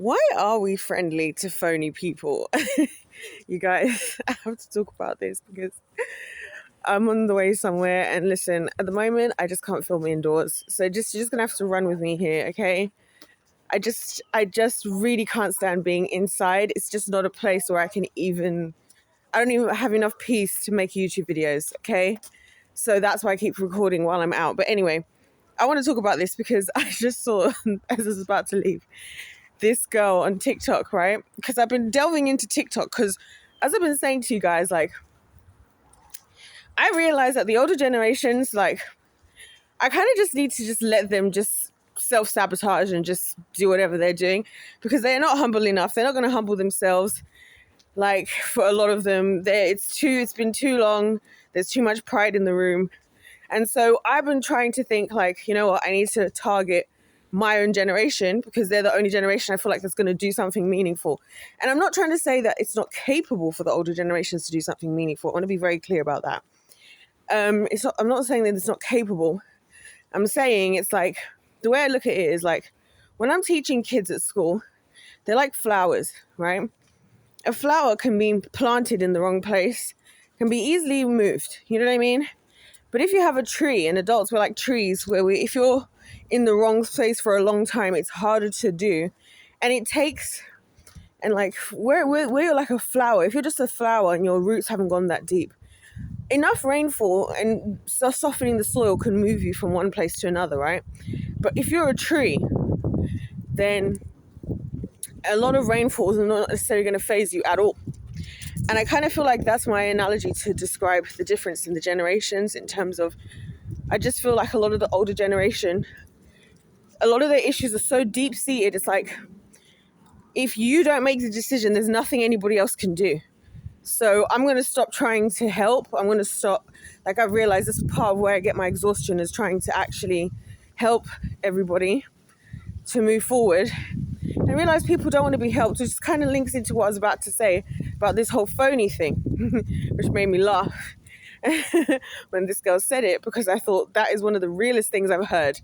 Why are we friendly to phony people? You guys, I have to talk about this because I'm on the way somewhere, and listen, at the moment I just can't film indoors. So you're just gonna have to run with me here, okay? I just really can't stand being inside. It's just not a place where I don't even have enough peace to make YouTube videos, okay? So that's why I keep recording while I'm out. But anyway, I want to talk about this because I just saw, as I was about to leave, this girl on TikTok, right? Because I've been delving into TikTok because, as I've been saying to you guys, like, I realize that the older generations, like, I kind of just need to just let them just self-sabotage and just do whatever they're doing because they're not humble enough. They're not going to humble themselves. Like, for a lot of them, it's been too long. There's too much pride in the room. And so I've been trying to think, like, you know what, I need to target my own generation because they're the only generation I feel like that's going to do something meaningful. And I'm not trying to say that it's not capable for the older generations to do something meaningful. I want to be very clear about that. I'm not saying that it's not capable. I'm saying it's like, the way I look at it is like, when I'm teaching kids at school, they're like flowers, right? A flower can be planted in the wrong place, can be easily moved. You know what I mean? But if you have a tree, and adults, we're like trees, where if you're in the wrong place for a long time, it's harder to do. And it takes, and like, we're like a flower. If you're just a flower and your roots haven't gone that deep, enough rainfall and softening the soil can move you from one place to another, right? But if you're a tree, then a lot of rainfalls are not necessarily going to phase you at all. And I kind of feel like that's my analogy to describe the difference in the generations in terms of, I just feel like a lot of the older generation, a lot of their issues are so deep-seated. It's like, if you don't make the decision, there's nothing anybody else can do. So I'm going to stop trying to help. I'm going to stop. Like, I've realized this is part of where I get my exhaustion, is trying to actually help everybody to move forward. I realize people don't want to be helped, which kind of links into what I was about to say about this whole phony thing, which made me laugh when this girl said it, because I thought that is one of the realest things I've heard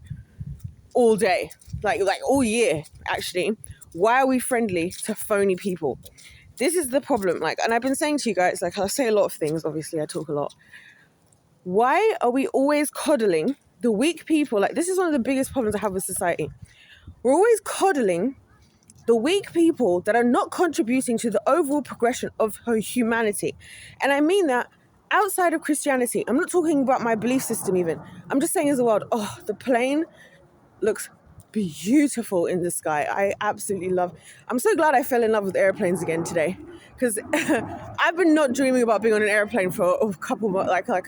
all day, like all year, actually. Why are we friendly to phony people? This is the problem. Like, and I've been saying to you guys, like, I say a lot of things, obviously I talk a lot. Why are we always coddling the weak people? Like, this is one of the biggest problems I have with society. We're always coddling the weak people that are not contributing to the overall progression of humanity. And I mean that outside of Christianity. I'm not talking about my belief system even. I'm just saying as a world, oh, the plane looks beautiful in the sky. I absolutely love. I'm so glad I fell in love with airplanes again today, because I've been not dreaming about being on an airplane for a couple like a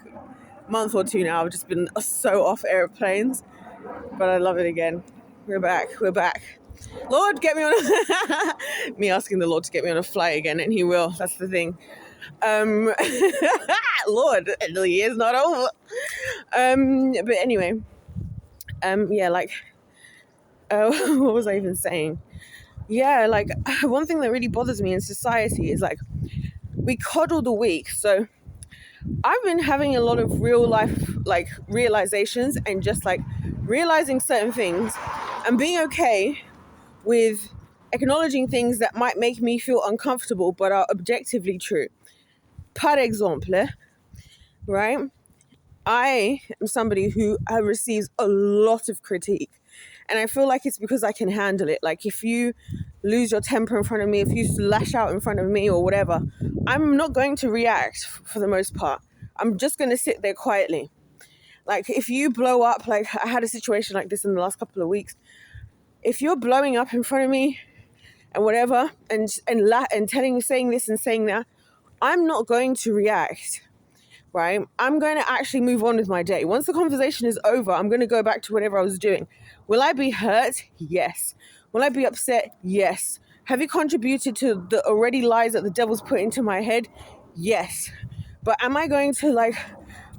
month or two now. I've just been so off airplanes, but I love it again. We're back. Lord, get me on me asking the Lord to get me on a flight again, and he will. That's the thing. Lord, the year's not over. But anyway, yeah, like, what was I even saying? Yeah, like, one thing that really bothers me in society is, like, we coddle the weak. So I've been having a lot of real life, like, realizations, and just like realizing certain things and being okay with acknowledging things that might make me feel uncomfortable but are objectively true. Par exemple, right? I am somebody who receives a lot of critique, and I feel like it's because I can handle it. Like, if you lose your temper in front of me, if you lash out in front of me or whatever, I'm not going to react for the most part. I'm just going to sit there quietly. Like, if you blow up, like, I had a situation like this in the last couple of weeks. If you're blowing up in front of me and whatever, and telling me, saying this and saying that, I'm not going to react, right? I'm going to actually move on with my day. Once the conversation is over, I'm going to go back to whatever I was doing. Will I be hurt? Yes. Will I be upset? Yes. Have you contributed to the already lies that the devil's put into my head? Yes. But am I going to, like,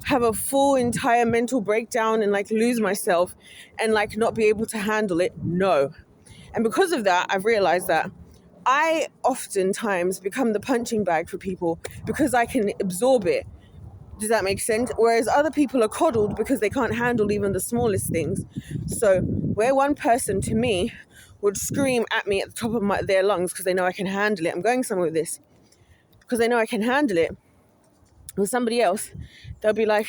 have a full entire mental breakdown and, like, lose myself and, like, not be able to handle it? No. And because of that, I've realized that I oftentimes become the punching bag for people because I can absorb it. Does that make sense? Whereas other people are coddled because they can't handle even the smallest things. So where one person, to me, would scream at me at the top of their lungs because they know I can handle it. I'm going somewhere with this. Because they know I can handle it. With somebody else, they'll be like,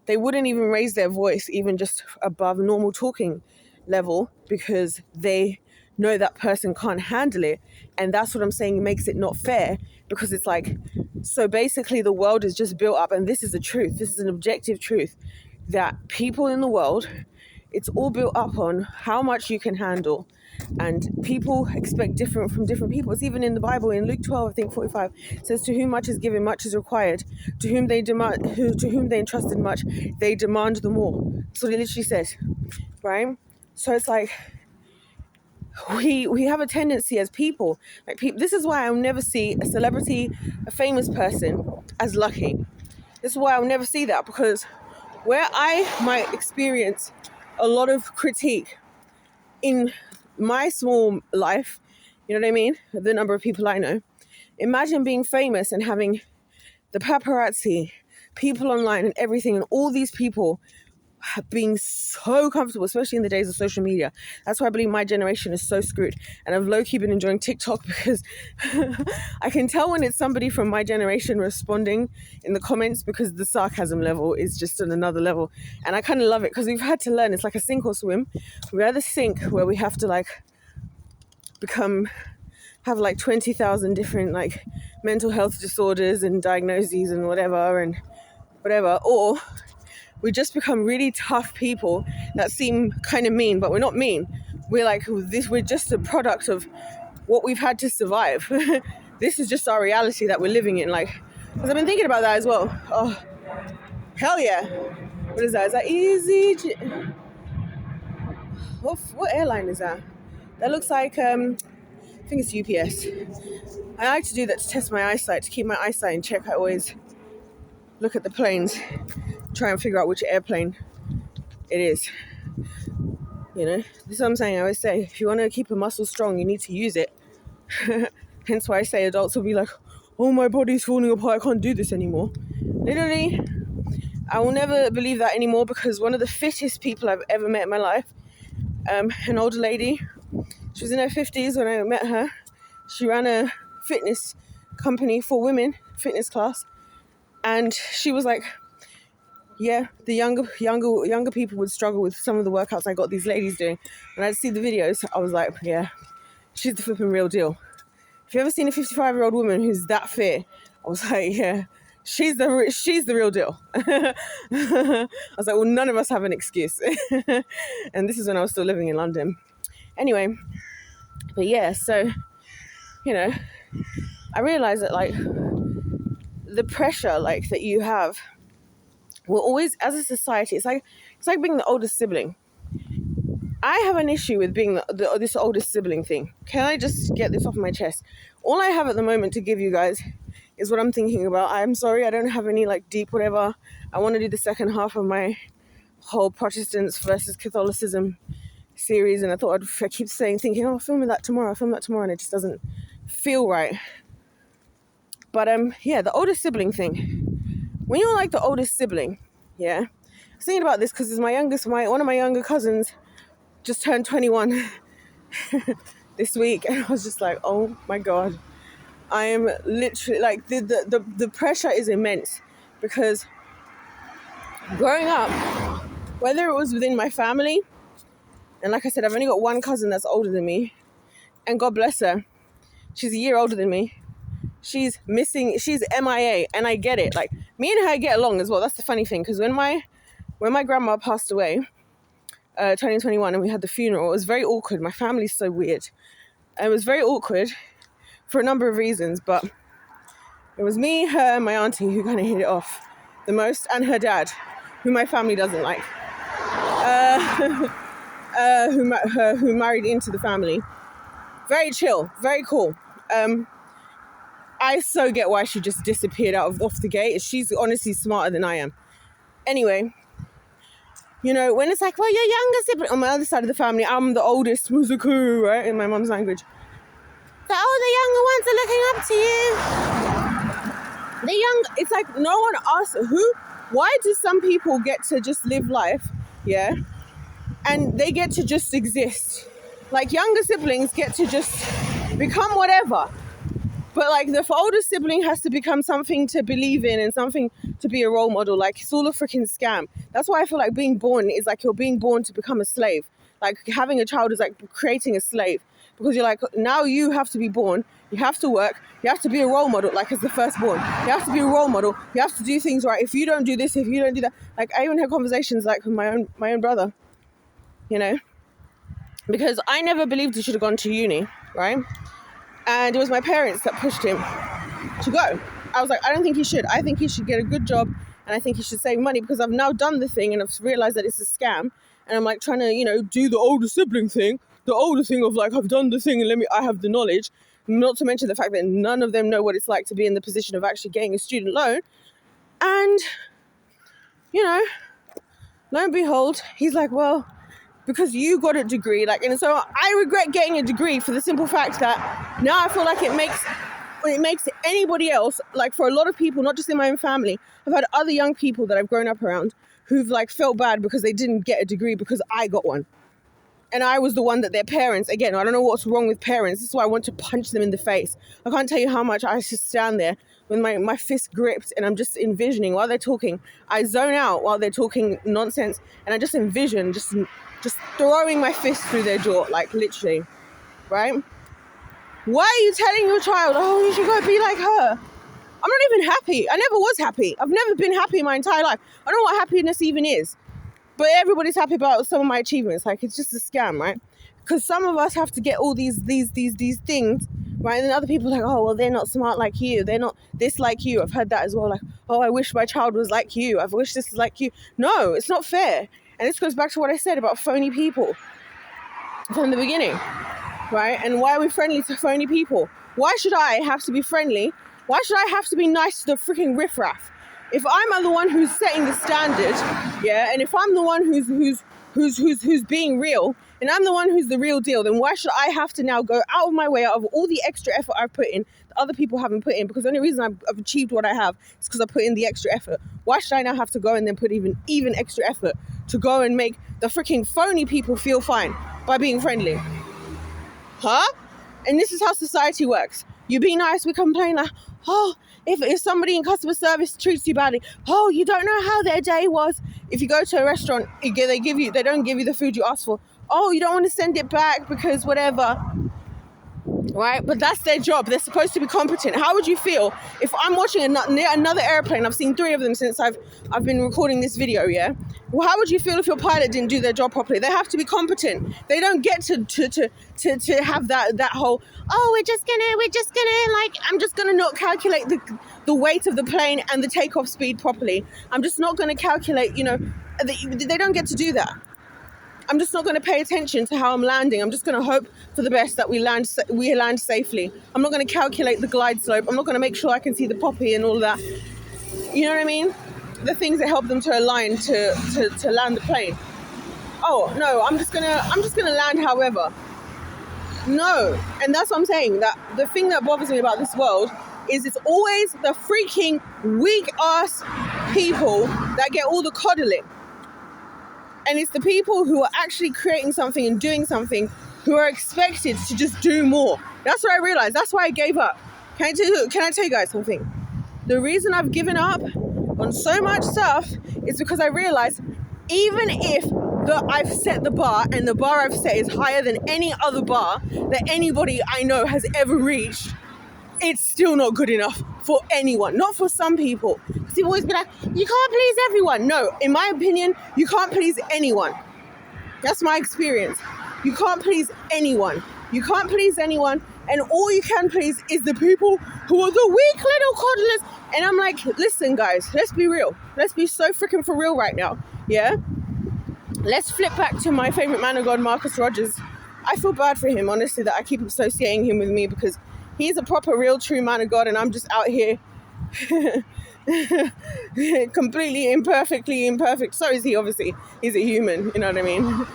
they wouldn't even raise their voice even just above normal talking level because they know that person can't handle it. And that's what I'm saying makes it not fair, because it's like, so basically the world is just built up, and this is the truth, this is an objective truth, that people in the world, it's all built up on how much you can handle. And people expect different from different people. It's even in the Bible, in Luke 12, I think 45, it says, to whom much is given, much is required. To whom they entrusted much, they demand the more. That's what it literally says, right? So it's like, we have a tendency as people, like this is why I'll never see a celebrity, a famous person as lucky. This is why I'll never see that, because where I might experience a lot of critique in my small life, you know what I mean? The number of people I know. Imagine being famous and having the paparazzi, people online and everything, and all these people being so comfortable, especially in the days of social media. That's why I believe my generation is so screwed. And I've low-key been enjoying TikTok because I can tell when it's somebody from my generation responding in the comments, because the sarcasm level is just on another level. And I kind of love it because we've had to learn. It's like a sink or swim. We're at the sink where we have to like have like 20,000 different like mental health disorders and diagnoses and whatever, or we just become really tough people that seem kind of mean, but we're not mean. We're like this. We're just a product of what we've had to survive. This is just our reality that we're living in. Like, because I've been thinking about that as well. Oh, hell yeah! What is that? Is that Easy? What airline is that? That looks like I think it's UPS. I like to do that to test my eyesight, to keep my eyesight in check. I always look at the planes, try and figure out which airplane it is. You know, this is what I'm saying. I always say, if you want to keep a muscle strong, you need to use it. Hence why I say adults will be like, oh, my body's falling apart, I can't do this anymore. Literally, I will never believe that anymore, because one of the fittest people I've ever met in my life, an older lady, she was in her 50s when I met her. She ran a fitness company for women, fitness class. And she was like, yeah, the younger people would struggle with some of the workouts I got these ladies doing. And I'd see the videos, I was like, yeah, she's the flipping real deal. If you ever seen a 55-year-old woman who's that fit, I was like, yeah, she's the real deal. I was like, well, none of us have an excuse. And this is when I was still living in London. Anyway, but yeah, so, you know, I realized that like the pressure like that you have, we're always, as a society, it's like being the oldest sibling. I have an issue with being this oldest sibling thing. Can I just get this off my chest? All I have at the moment to give you guys is what I'm thinking about. I'm sorry, I don't have any like deep whatever. I want to do the second half of my whole Protestants versus Catholicism series, and I thought I keep thinking, oh, I'll film that tomorrow, and it just doesn't feel right. But yeah, the oldest sibling thing. When you're like the oldest sibling, yeah, I was thinking about this because one of my younger cousins just turned 21 this week, and I was just like, oh my god, I am literally like the pressure is immense, because growing up, whether it was within my family, and like I said, I've only got one cousin that's older than me, and God bless her, she's a year older than me. She's MIA, and I get it. Like, me and her get along as well. That's the funny thing, because when my grandma passed away, 2021, and we had the funeral, it was very awkward. My family's so weird. And it was very awkward for a number of reasons, but it was me, her, and my auntie who kind of hit it off the most, and her dad, who my family doesn't like, who married into the family. Very chill, very cool. I so get why she just disappeared off the gate. She's honestly smarter than I am. Anyway, you know, when it's like, well, you're younger sibling. On my other side of the family, I'm the oldest, Muzuku, right, in my mum's language. The younger ones are looking up to you. It's like no one asks, why do some people get to just live life, yeah, and they get to just exist? Like, younger siblings get to just become whatever. But like the older sibling has to become something to believe in and something to be a role model. Like, it's all a freaking scam. That's why I feel like being born is like you're being born to become a slave. Like, having a child is like creating a slave, because you're like, now you have to be born, you have to work, you have to be a role model. Like, as the firstborn, you have to be a role model, you have to do things right. If you don't do this, if you don't do that, like, I even had conversations like with my own brother, you know, because I never believed he should have gone to uni, right? And it was my parents that pushed him to go. I was like, I don't think he should. I think he should get a good job, and I think he should save money, because I've now done the thing and I've realized that it's a scam. And I'm like trying to, you know, do the older sibling thing, the older thing of like, I've done the thing and I have the knowledge. Not to mention the fact that none of them know what it's like to be in the position of actually getting a student loan. And, you know, lo and behold, he's like, well, because you got a degree, like, and so I regret getting a degree for the simple fact that now I feel like it makes anybody else, like, for a lot of people, not just in my own family, I've had other young people that I've grown up around who've like felt bad because they didn't get a degree because I got one. And I was the one that their parents, again, I don't know what's wrong with parents. This is why I want to punch them in the face. I can't tell you how much I just stand there with my fist gripped, and I'm just envisioning while they're talking. I zone out while they're talking nonsense, and I just envision just throwing my fist through their jaw, like, literally, right? Why are you telling your child, oh, you should go be like her? I'm not even happy. I never was happy. I've never been happy in my entire life. I don't know what happiness even is. But everybody's happy about some of my achievements. Like, it's just a scam, right? Because some of us have to get all these things, right? And then other people are like, oh, well, they're not smart like you. They're not this like you. I've heard that as well. Like, oh, I wish my child was like you. I wish this was like you. No, it's not fair. And this goes back to what I said about phony people from the beginning, right? And why are we friendly to phony people? Why should I have to be friendly? Why should I have to be nice to the freaking riffraff? If I'm the one who's setting the standard, yeah, and if I'm the one who's being real, and I'm the one who's the real deal, then why should I have to now go out of my way, out of all the extra effort I've put in that other people haven't put in? Because the only reason I've achieved what I have is because I put in the extra effort. Why should I now have to go and then put even extra effort to go and make the freaking phony people feel fine by being friendly? Huh? And this is how society works. You be nice, we complain like, oh, if somebody in customer service treats you badly, oh, you don't know how their day was. If you go to a restaurant, they don't give you the food you asked for. Oh, you don't want to send it back because whatever, right? But that's their job. They're supposed to be competent. How would you feel if I'm watching another airplane? I've seen 3 of them since I've been recording this video, yeah? Well, how would you feel if your pilot didn't do their job properly? They have to be competent. They don't get to have that whole, oh, we're just gonna, like, I'm just gonna not calculate the weight of the plane and the takeoff speed properly. I'm just not gonna calculate, you know, they don't get to do that. I'm just not going to pay attention to how I'm landing. I'm just going to hope for the best that we land safely. I'm not going to calculate the glide slope. I'm not going to make sure I can see the poppy and all that. You know what I mean? The things that help them to align to land the plane. Oh no, I'm just gonna land however. No, and that's what I'm saying. That the thing that bothers me about this world is it's always the freaking weak ass people that get all the coddling. And it's the people who are actually creating something and doing something who are expected to just do more. That's what I realized. That's why I gave up. Can I tell you guys something? The reason I've given up on so much stuff is because I realized even if I've set the bar and the bar I've set is higher than any other bar that anybody I know has ever reached, it's still not good enough for anyone, not for some people. Because people always be like, you can't please everyone. No, in my opinion, you can't please anyone. That's my experience. You can't please anyone. You can't please anyone, and all you can please is the people who are the weak little coddlers. And I'm like, listen guys, let's be real. Let's be so freaking for real right now, yeah? Let's flip back to my favorite man of God, Marcus Rogers. I feel bad for him, honestly, that I keep associating him with me, because he's a proper, real, true man of God, and I'm just out here completely imperfect. So is he, obviously. He's a human, you know what I mean?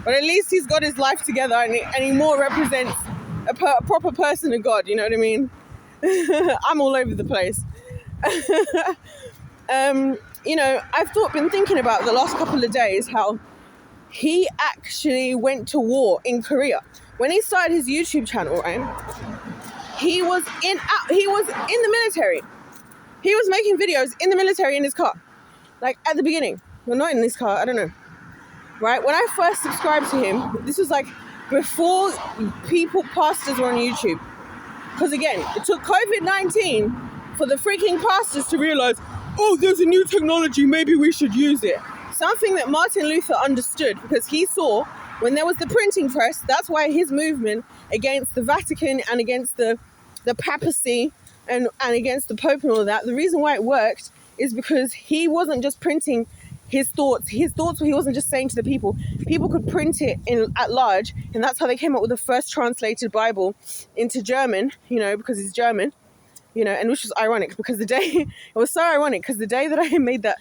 But at least he's got his life together, and he more represents a proper person of God, you know what I mean? I'm all over the place. You know, I've been thinking about the last couple of days how he actually went to war in Korea. When he started his YouTube channel, right, he was in the military. He was making videos in the military in his car, like at the beginning. Well, not in this car, I don't know. Right, when I first subscribed to him, this was like before pastors were on YouTube. Because again, it took COVID-19 for the freaking pastors to realize, oh, there's a new technology, maybe we should use it. Something that Martin Luther understood, because he saw when there was the printing press, that's why his movement against the Vatican and against the papacy and against the Pope and all of that, the reason why it worked is because he wasn't just printing his thoughts he wasn't just saying to the people could print it at large, and that's how they came up with the first translated Bible into German, because he's German, and which was ironic because it was so ironic because the day that I made that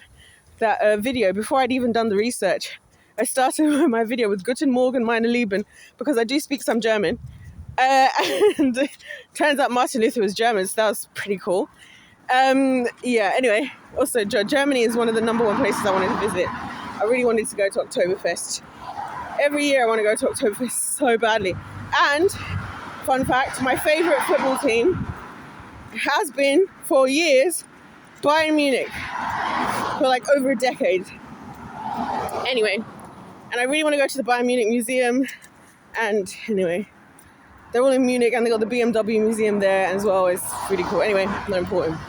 video, before I'd even done the research, I started my video with Guten Morgen, meine Lieben, because I do speak some German, and it turns out Martin Luther was German, so that was pretty cool. Anyway, also Germany is one of the number one places I wanted to visit. I really wanted to go to Oktoberfest. Every year I want to go to Oktoberfest so badly. And fun fact, my favorite football team has been for years Bayern Munich, for like over a decade. Anyway, and I really want to go to the Bayern Munich Museum, and anyway, they're all in Munich and they got the BMW museum there as well. It's really cool. Anyway, not important.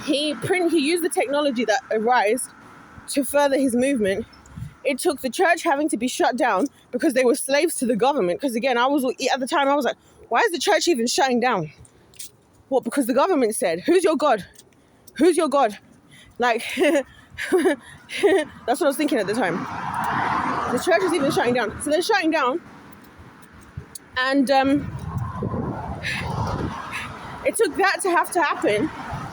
He used the technology that arose to further his movement. It took the church having to be shut down because they were slaves to the government. Because again, at the time I was like, why is the church even shutting down? What? Because the government said, who's your God? Who's your God? Like, that's what I was thinking at the time. The church is even shutting down. So they're shutting down. And it took that to have to happen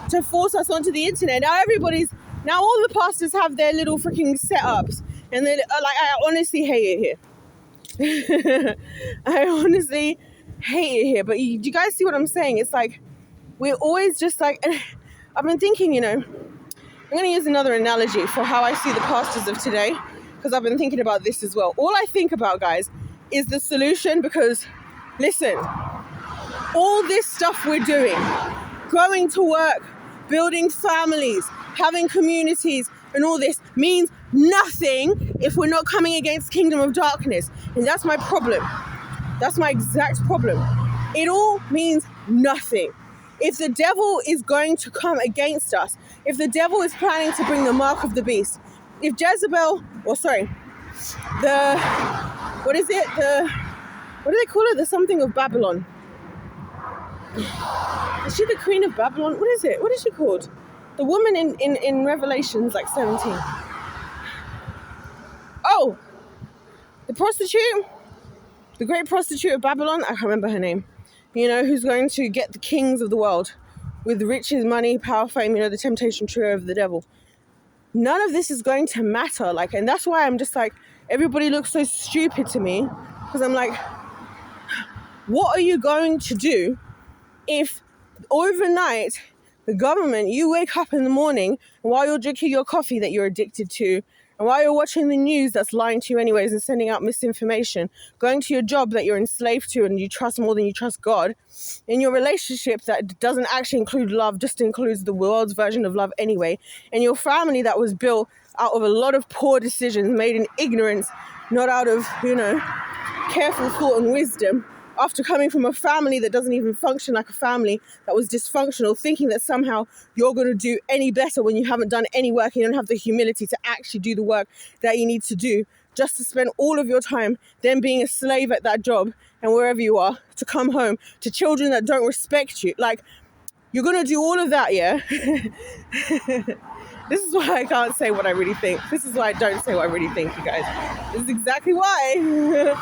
to force us onto the internet. Now all the pastors have their little freaking setups, and they're like, I honestly hate it here. I honestly hate it here. But you guys see what I'm saying? It's like we're always just like, I've been thinking, I'm going to use another analogy for how I see the pastors of today, because I've been thinking about this as well. All I think about, guys, is the solution, because listen, all this stuff we're doing, going to work, building families, having communities, and all this means nothing if we're not coming against kingdom of darkness. And that's my problem. That's my exact problem. It all means nothing. If the devil is going to come against us, if the devil is planning to bring the mark of the beast, if Jezebel, what do they call it? The something of Babylon. Is she the queen of Babylon? What is it? What is she called? The woman in Revelations, like 17. Oh, the prostitute? The great prostitute of Babylon? I can't remember her name. Who's going to get the kings of the world with riches, money, power, fame, the temptation trio of the devil. None of this is going to matter. And that's why I'm just like, everybody looks so stupid to me, because I'm like, what are you going to do if overnight the government, you wake up in the morning and while you're drinking your coffee that you're addicted to, and while you're watching the news that's lying to you anyways and sending out misinformation, going to your job that you're enslaved to and you trust more than you trust God, in your relationship that doesn't actually include love, just includes the world's version of love anyway, and your family that was built out of a lot of poor decisions made in ignorance, not out of, careful thought and wisdom, after coming from a family that doesn't even function like a family, that was dysfunctional, thinking that somehow you're going to do any better when you haven't done any work and you don't have the humility to actually do the work that you need to do, just to spend all of your time then being a slave at that job and wherever you are, to come home to children that don't respect you. Like, you're going to do all of that, yeah? This is why I can't say what I really think. This is why I don't say what I really think, you guys. This is exactly why.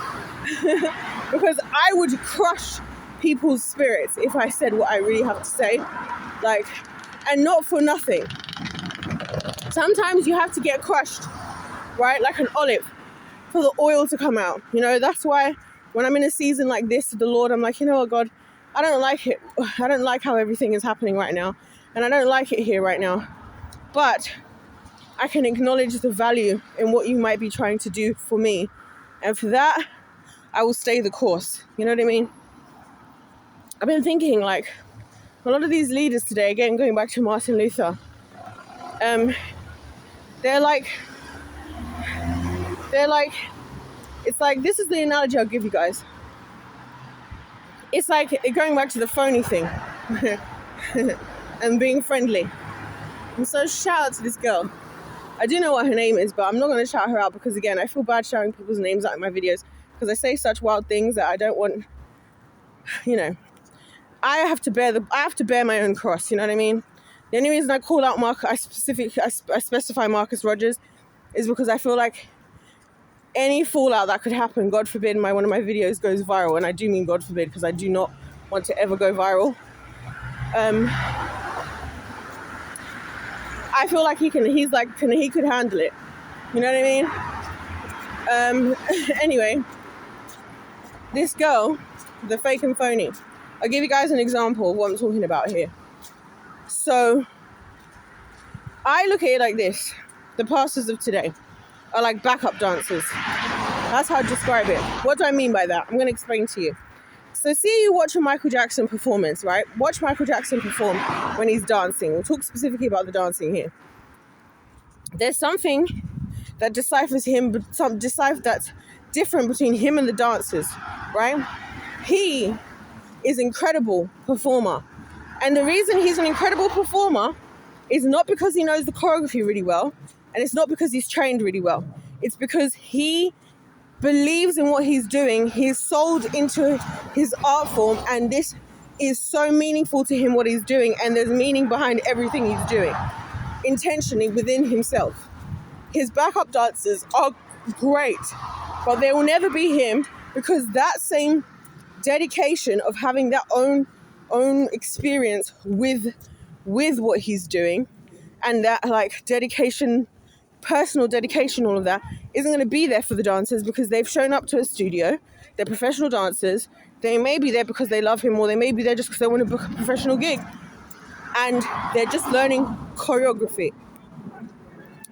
Because I would crush people's spirits if I said what I really have to say. And not for nothing. Sometimes you have to get crushed, right? Like an olive, for the oil to come out. That's why when I'm in a season like this with the Lord, I'm like, you know what, God, I don't like it. I don't like how everything is happening right now. And I don't like it here right now. But I can acknowledge the value in what you might be trying to do for me. And for that, I will stay the course. You know what I mean? I've been thinking, like, a lot of these leaders today, again, going back to Martin Luther, they're like, it's like, this is the analogy I'll give you guys. It's like going back to the phony thing and being friendly. And so shout out to this girl. I do know what her name is, but I'm not going to shout her out because, again, I feel bad shouting people's names out in my videos because I say such wild things that I don't want, you know. I have to bear my own cross, you know what I mean? The only reason I call out I specify Marcus Rogers is because I feel like any fallout that could happen, God forbid one of my videos goes viral, and I do mean God forbid because I do not want to ever go viral. I feel like he could handle it. You know what I mean? Anyway, this girl, the fake and phony. I'll give you guys an example of what I'm talking about here. So, I look at it like this. The pastors of today are like backup dancers. That's how I describe it. What do I mean by that? I'm going to explain to you. So see you watch a Michael Jackson performance, right? Watch Michael Jackson perform when he's dancing. We'll talk specifically about the dancing here. There's something that deciphers him, that's different between him and the dancers, right? He is an incredible performer. And the reason he's an incredible performer is not because he knows the choreography really well, and it's not because he's trained really well. It's because he believes in what he's doing. He's sold into his art form, and this is so meaningful to him, what he's doing, and there's meaning behind everything he's doing, intentionally within himself. His backup dancers are great, but they will never be him because that same dedication of having that own experience with what he's doing, and that like dedication, personal dedication, all of that isn't going to be there for the dancers because they've shown up to a studio. They're professional dancers. They may be there because they love him, or they may be there just because they want to book a professional gig, and they're just learning choreography,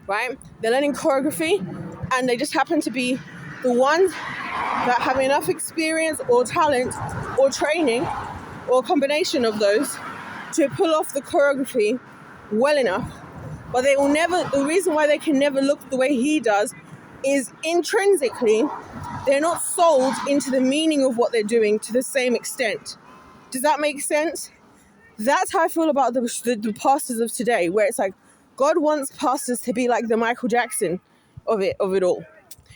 right? They're learning choreography, and they just happen to be the ones that have enough experience or talent or training or a combination of those to pull off the choreography well enough. But they will never, the reason why they can never look the way he does is intrinsically, they're not sold into the meaning of what they're doing to the same extent. Does that make sense? That's how I feel about the pastors of today, where it's like, God wants pastors to be like the Michael Jackson of it all.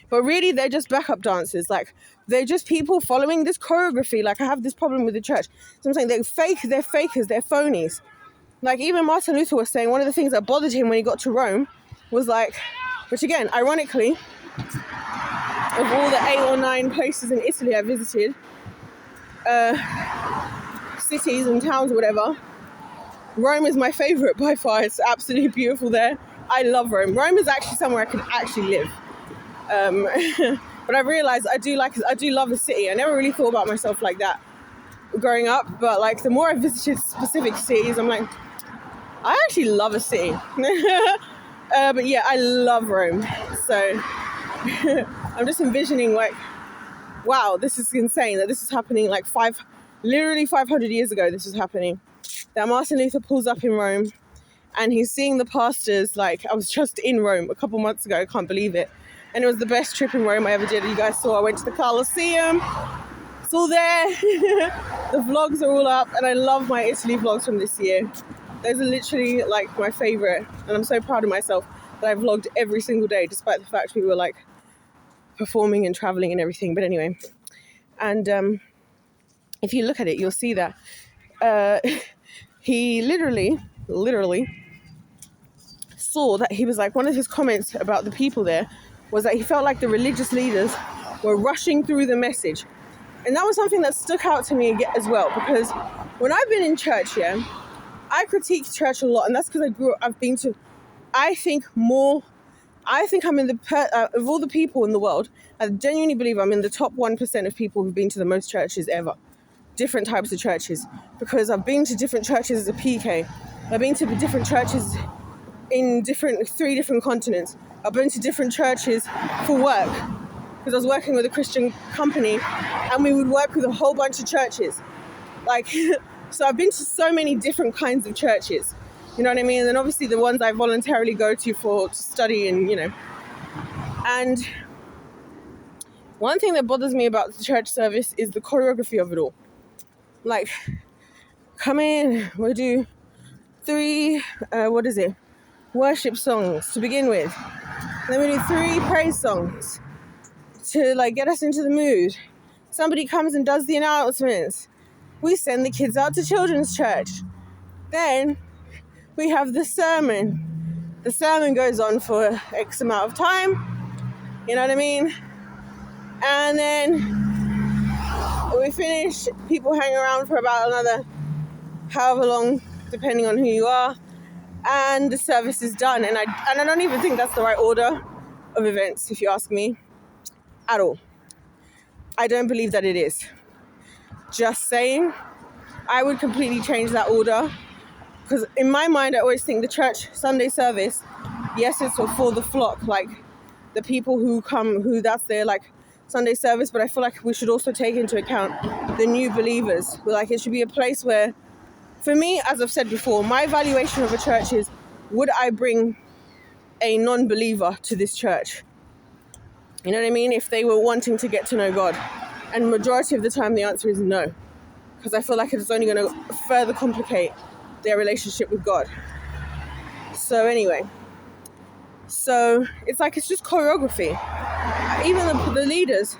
But really, they're just backup dancers. Like, they're just people following this choreography. Like, I have this problem with the church. So I'm saying they're fakers, they're phonies. Like, even Martin Luther was saying one of the things that bothered him when he got to Rome was like, which again, ironically, of all the 8 or 9 places in Italy I visited, cities and towns or whatever, Rome is my favorite by far. It's absolutely beautiful there. I love Rome. Rome is actually somewhere I could actually live. But I realized I do love a city. I never really thought about myself like that growing up, but like the more I visited specific cities, I'm like, I actually love a city. But yeah, I love Rome. So I'm just envisioning like, wow, this is insane that this is happening like literally 500 years ago. This was happening. That Martin Luther pulls up in Rome and he's seeing the pastors. Like, I was just in Rome a couple months ago. I can't believe it. And it was the best trip in Rome I ever did. You guys saw I went to the Colosseum. It's all there. The vlogs are all up. And I love my Italy vlogs from this year. Those are literally like my favorite. And I'm so proud of myself that I vlogged every single day, despite the fact we were like performing and traveling and everything. But anyway. And if you look at it, you'll see that he literally saw that he was like, one of his comments about the people there was that he felt like the religious leaders were rushing through the message. And that was something that stuck out to me as well, because when I've been in church, yeah, I critique church a lot, and that's because I think I'm in of all the people in the world, I genuinely believe I'm in the top 1% of people who've been to the most churches ever. Different types of churches, because I've been to different churches as a PK. I've been to different churches in three different continents. I've been to different churches for work because I was working with a Christian company, and we would work with a whole bunch of churches. Like, so I've been to so many different kinds of churches. You know what I mean? And then obviously the ones I voluntarily go to study and, And one thing that bothers me about the church service is the choreography of it all. Like, come in, we'll do 3, worship songs to begin with. Then we do 3 praise songs to get us into the mood. Somebody comes and does the announcements. We send the kids out to children's church. Then we have the sermon. The sermon goes on for X amount of time. You know what I mean? And then we finish. People hang around for about another however long, depending on who you are. And the service is done. And I don't even think that's the right order of events, if you ask me, at all. I don't believe that it is. Just saying, I would completely change that order, because in my mind, I always think the church Sunday service, yes, it's for the flock, like the people who come, who that's their Sunday service, but I feel like we should also take into account the new believers. It should be a place where, for me, as I've said before, my evaluation of a church is, would I bring a non-believer to this church? You know what I mean? If they were wanting to get to know God. And majority of the time, the answer is no. Because I feel like it's only going to further complicate their relationship with God. So anyway. So it's just choreography. Even the leaders,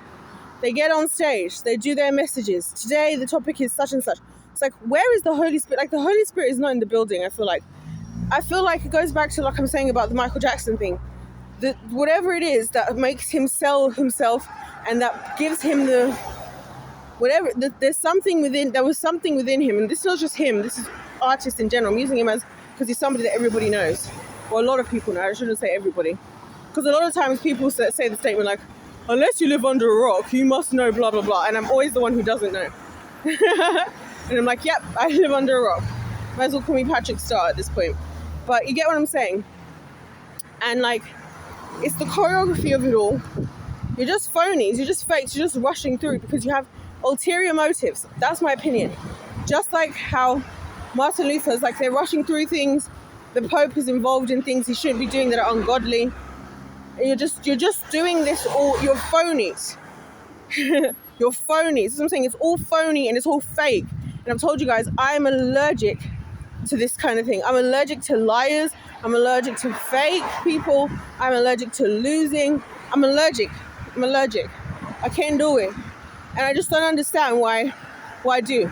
they get on stage. They do their messages. Today, the topic is such and such. It's where is the Holy Spirit? The Holy Spirit is not in the building, I feel like. I feel like it goes back to, I'm saying about the Michael Jackson thing. Whatever it is that makes him sell himself and that gives him there was something within him, and this is not just him, this is artists in general. I'm using him because he's somebody that everybody knows, or a lot of people know. I shouldn't say everybody, because a lot of times people say the statement unless you live under a rock, you must know blah blah blah, and I'm always the one who doesn't know. And I'm like, yep, I live under a rock. Might as well call me Patrick Star at this point. But you get what I'm saying. And it's the choreography of it all. You're just phonies, you're just fakes, you're just rushing through because you have ulterior motives. That's my opinion. Just like how Martin Luther's they're rushing through things, the Pope is involved in things he shouldn't be doing that are ungodly. And you're just doing this all, you're phonies. You're phonies. That's what I'm saying. It's all phony and it's all fake. And I've told you guys, I'm allergic to this kind of thing. I'm allergic to liars. I'm allergic to fake people. I'm allergic to losing. I'm allergic. I can't do it. And I just don't understand why do.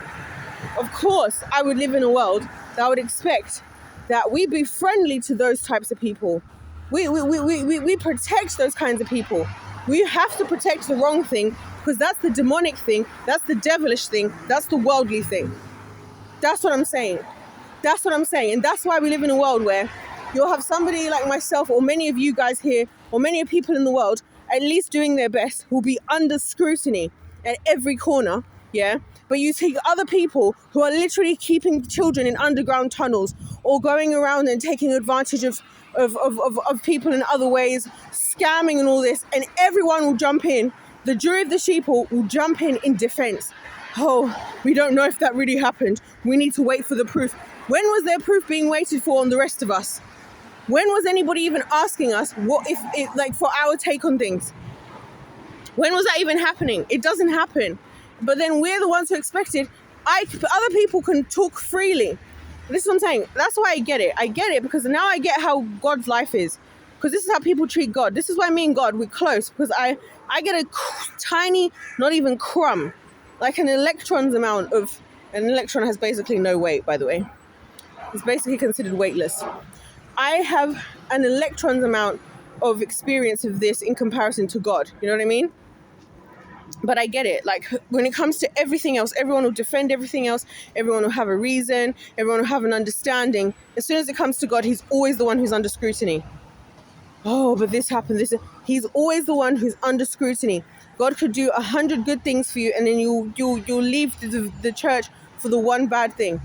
Of course, I would live in a world that I would expect that we be friendly to those types of people. We protect those kinds of people. We have to protect the wrong thing, because that's the demonic thing, that's the devilish thing, that's the worldly thing. That's what I'm saying. And that's why we live in a world where you'll have somebody like myself, or many of you guys here, or many of people in the world, at least doing their best, will be under scrutiny at every corner, yeah? But you take other people who are literally keeping children in underground tunnels, or going around and taking advantage of people in other ways, scamming and all this, and everyone will jump in. The jury of the sheep will jump in defense. Oh, we don't know if that really happened. We need to wait for the proof. When was there proof being waited for on the rest of us? When was anybody even asking us for our take on things? When was that even happening? It doesn't happen. But then we're the ones who expect it. Other people can talk freely. This is what I'm saying. That's why I get it. I get it because now I get how God's life is. Because this is how people treat God. This is why me and God, we're close. Because I get a tiny, not even crumb, like an electron's amount of... An electron has basically no weight, by the way. It's basically considered weightless. I have an electron's amount of experience of this in comparison to God. You know what I mean? But I get it. When it comes to everything else, everyone will defend everything else. Everyone will have a reason. Everyone will have an understanding. As soon as it comes to God, he's always the one who's under scrutiny. Oh, but this happened. He's always the one who's under scrutiny. God could do 100 good things for you, and then you'll leave the church for the one bad thing.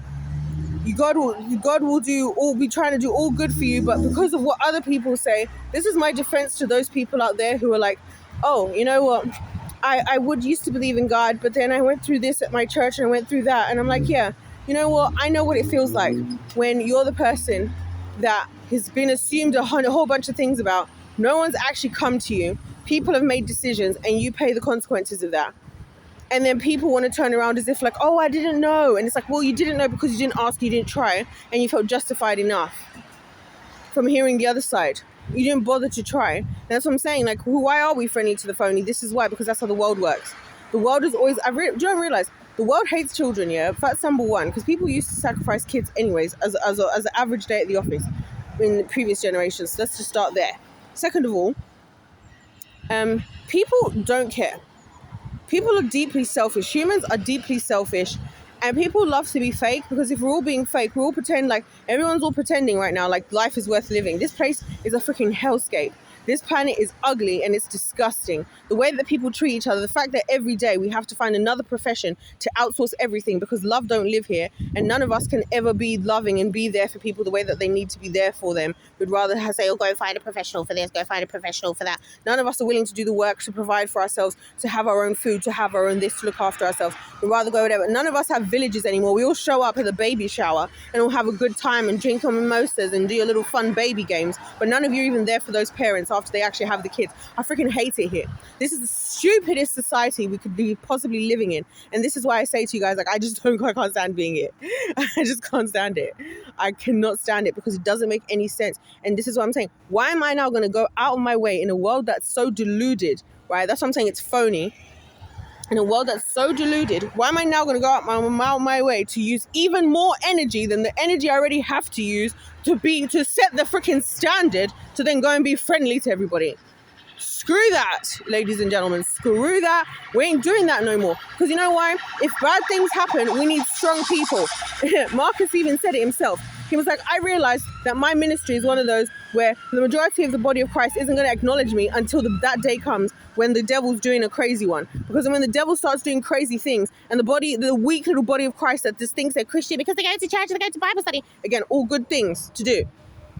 God will be trying to do all good for you, but because of what other people say, this is my defense to those people out there who are like, oh, you know what, I would used to believe in God, but then I went through this at my church and I went through that, and I'm like, yeah, you know what, I know what it feels like when you're the person that has been assumed a whole bunch of things about. No one's actually come to you. People have made decisions and you pay the consequences of that. And then people want to turn around as if like, oh, I didn't know. And it's like, well, you didn't know because you didn't ask, you didn't try, and you felt justified enough from hearing the other side. You didn't bother to try. And that's what I'm saying. Like, why are we friendly to the phony? This is why, because that's how the world works. The world is always, do you don't realize, the world hates children, yeah? That's number one, because people used to sacrifice kids anyways as an average day at the office in the previous generations. So let's just start there. Second of all, people don't care. People are deeply selfish. Humans are deeply selfish. And people love to be fake, because if we're all being fake, we all pretend like everyone's all pretending right now like life is worth living. This place is a freaking hellscape. This planet is ugly and it's disgusting. The way that people treat each other, the fact that every day we have to find another profession to outsource everything because love don't live here, and none of us can ever be loving and be there for people the way that they need to be there for them. We'd rather say, oh, go find a professional for this, go find a professional for that. None of us are willing to do the work to provide for ourselves, to have our own food, to have our own this, to look after ourselves. We'd rather go whatever. None of us have villages anymore. We all show up at the baby shower and all have a good time and drink on mimosas and do your little fun baby games, but none of you are even there for those parents after they actually have the kids. I freaking hate it here. This is the stupidest society we could be possibly living in, and this is why I say to you guys, like, I can't stand being it. I just can't stand it. I cannot stand it because it doesn't make any sense. And this is what I'm saying. Why am I now going to go out of my way in a world that's so deluded, right? That's what I'm saying. It's phony. In a world that's so deluded, why am I now going to go out my way to use even more energy than the energy I already have to use to set the freaking standard to then go and be friendly to everybody? Screw that, ladies and gentlemen. Screw that. We ain't doing that no more. Because you know why? If bad things happen, we need strong people. Marcus even said it himself. He was like, I realized that my ministry is one of those where the majority of the body of Christ isn't going to acknowledge me until that day comes when the devil's doing a crazy one. Because when the devil starts doing crazy things and the weak little body of Christ that just thinks they're Christian because they go to church and they go to Bible study. Again, all good things to do.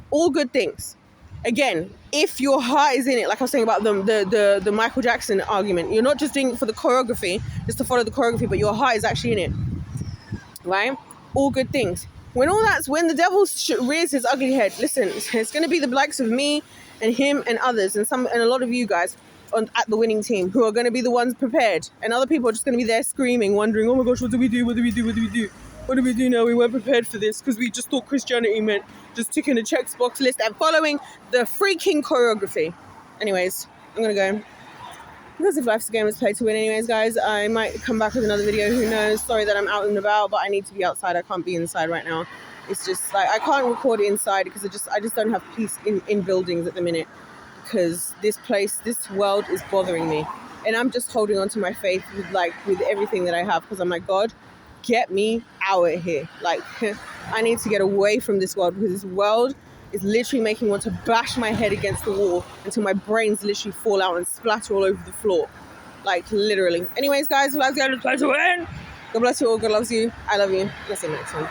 All good things. Again, if your heart is in it, like I was saying about the Michael Jackson argument, you're not just doing it for the choreography, just to follow the choreography, but your heart is actually in it. Right? All good things. When the devil rears his ugly head, listen, it's going to be the likes of me and him and others and a lot of you guys at the winning team who are going to be the ones prepared, and other people are just going to be there screaming, wondering, oh my gosh, what do we do? What do we do? What do we do? What do we do now? We weren't prepared for this because we just thought Christianity meant just ticking a checkbox list and following the freaking choreography. Anyways, I'm going to go. Because if life's a game, it's play to win. Anyways, guys, I might come back with another video. Who knows? Sorry that I'm out and about, but I need to be outside. I can't be inside right now. It's just like I can't record it inside because I just don't have peace in buildings at the minute, because this world is bothering me, and I'm just holding on to my faith with everything that I have, because I'm like, God, get me out of here. Like, I need to get away from this world, because this world is literally making me want to bash my head against the wall until my brains literally fall out and splatter all over the floor. Like, literally. Anyways, guys, let's go to win. God bless you all. God loves you. I love you. Let's see you next one.